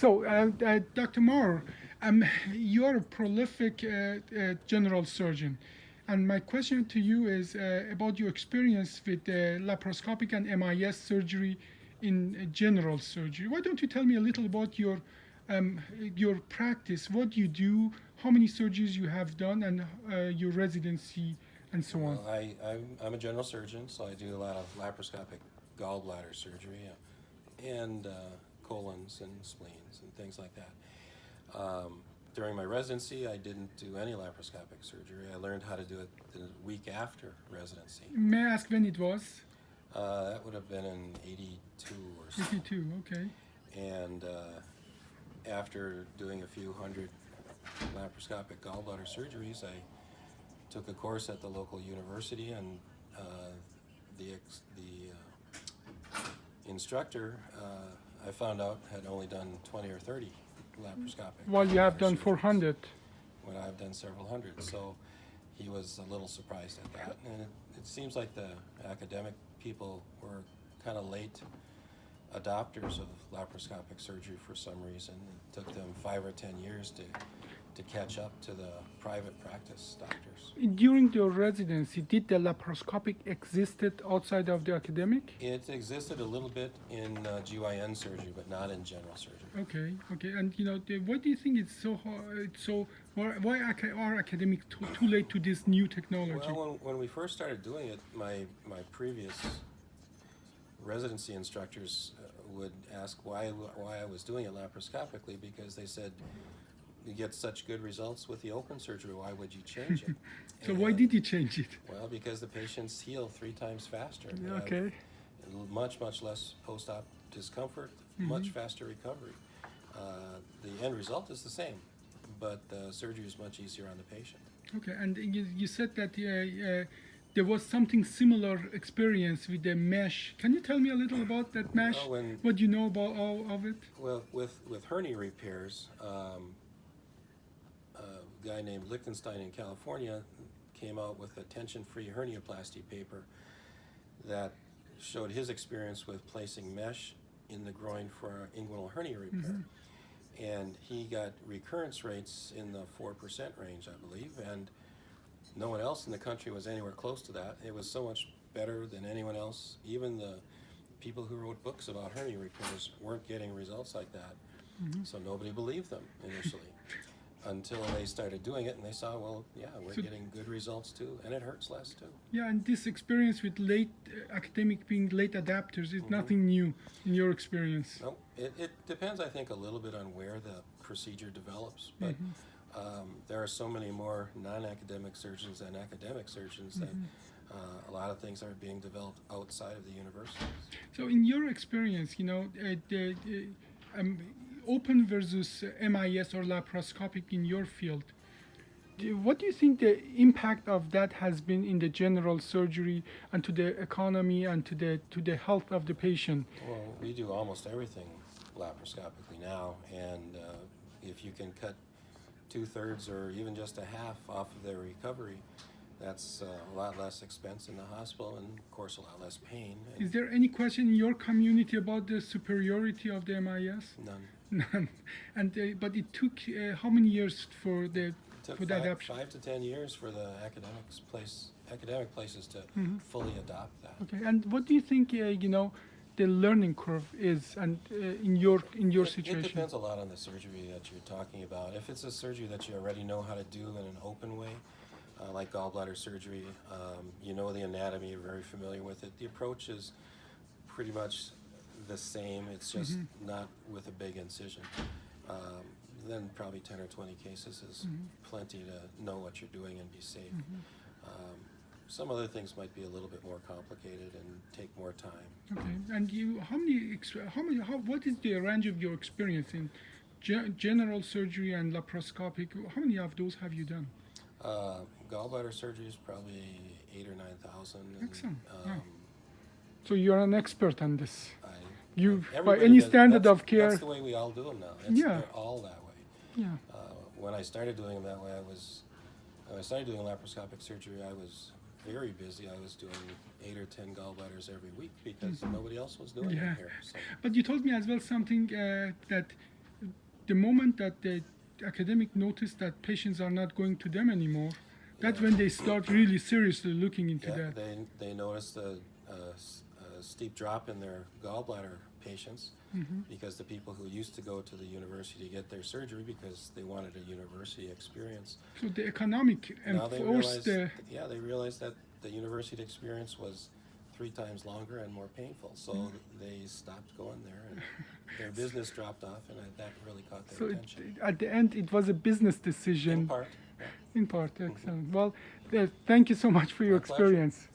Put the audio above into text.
So, Dr. Maurer, you're a prolific general surgeon. And my question to you is about your experience with laparoscopic and MIS surgery in general surgery. Why don't you tell me a little about your practice? What you do, how many surgeries you have done, and your residency, and so on. Well, I'm a general surgeon, so I do a lot of laparoscopic gallbladder surgery and colons and spleens and things like that. During my residency, I didn't do any laparoscopic surgery. I learned how to do it the week after residency. May I ask when it was? That would have been in 82 or so. 82, okay. And after doing a few hundred laparoscopic gallbladder surgeries, I took a course at the local university, and the instructor, I found out, had only done 20 or 30 laparoscopic. Well, you have done surgeries, 400. when I've done several hundred. So he was a little surprised at that. And it seems like the academic people were kind of late adopters of laparoscopic surgery for some reason. It took them 5 or 10 years to catch up to the private practice doctors. During your residency, did the laparoscopic existed outside of the academic? It existed a little bit in GYN surgery, but not in general surgery. Okay, okay. And why do you think it's so hard? Why are academic too late to this new technology? Well, when we first started doing it, my previous residency instructors would ask why I was doing it laparoscopically, because they said, you get such good results with the open surgery, why would you change it? So why did you change it? Well, because the patients heal 3 times faster. They have Okay. much less post-op discomfort, much faster recovery. The end result is the same, but the surgery is much easier on the patient. Okay, and you said that there was something similar experience with the mesh. Can you tell me a little about that mesh? Well, What do you know about all of it? Well, with hernia repairs, a guy named Lichtenstein in California came out with a tension-free herniaplasty paper that showed his experience with placing mesh in the groin for inguinal hernia repair. And he got recurrence rates in the 4% range, I believe, and no one else in the country was anywhere close to that. It was so much better than anyone else. Even the people who wrote books about hernia repairs weren't getting results like that. So nobody believed them initially until they started doing it, and they saw, well, yeah, we're getting good results too, and it hurts less too. Yeah, and this experience with late academic being late adapters is nothing new in your experience. No, it depends, I think, a little bit on where the procedure develops, but there are so many more non-academic surgeons than academic surgeons that a lot of things are being developed outside of the universities. So in your experience, open versus MIS or laparoscopic in your field, what do you think the impact of that has been in the general surgery and to the economy and to the health of the patient? Well, we do almost everything laparoscopically now, and if you can cut 2/3 or even just a half off of their recovery, that's a lot less expense in the hospital, and of course a lot less pain. Is there any question in your community about the superiority of the MIS? None. None. And but it took how many years for the It took for the adoption? 5 to 10 years for the academic places to fully adopt that. Okay. And what do you think? The learning curve is, and in your situation. It depends a lot on the surgery that you're talking about. If it's a surgery that you already know how to do in an open way, like gallbladder surgery, you know the anatomy, you're very familiar with it. The approach is pretty much the same. It's just not with a big incision. Then probably 10 or 20 cases is plenty to know what you're doing and be safe. Some other things might be a little bit more complicated and take more time. Okay. And what is the range of your experience in general surgery and laparoscopic? How many of those have you done? Gallbladder surgery is probably 8,000 or 9,000. Excellent. So you're an expert on this. By Everybody any does- standard that's- of care. That's the way we all do them now. Yeah. They're all that way. Yeah. When I started doing them that way, when I started doing laparoscopic surgery, I was very busy. I was doing 8 or 10 gallbladders every week because nobody else was doing Yeah. it here. So. But you told me as well something that the moment that the academic notice that patients are not going to them anymore, that's Yeah. when they start really seriously looking into Yeah, that. they noticed a steep drop in their gallbladder patients because the people who used to go to the university to get their surgery because they wanted a university experience. So the economic Now they enforced realize, yeah, they realized that the university experience was 3 times longer and more painful. So they stopped going there, and their business dropped off, and that really caught their so attention. at the end it was a business decision. In part, yeah. In part, excellent. Well, thank you so much for your My pleasure. experience.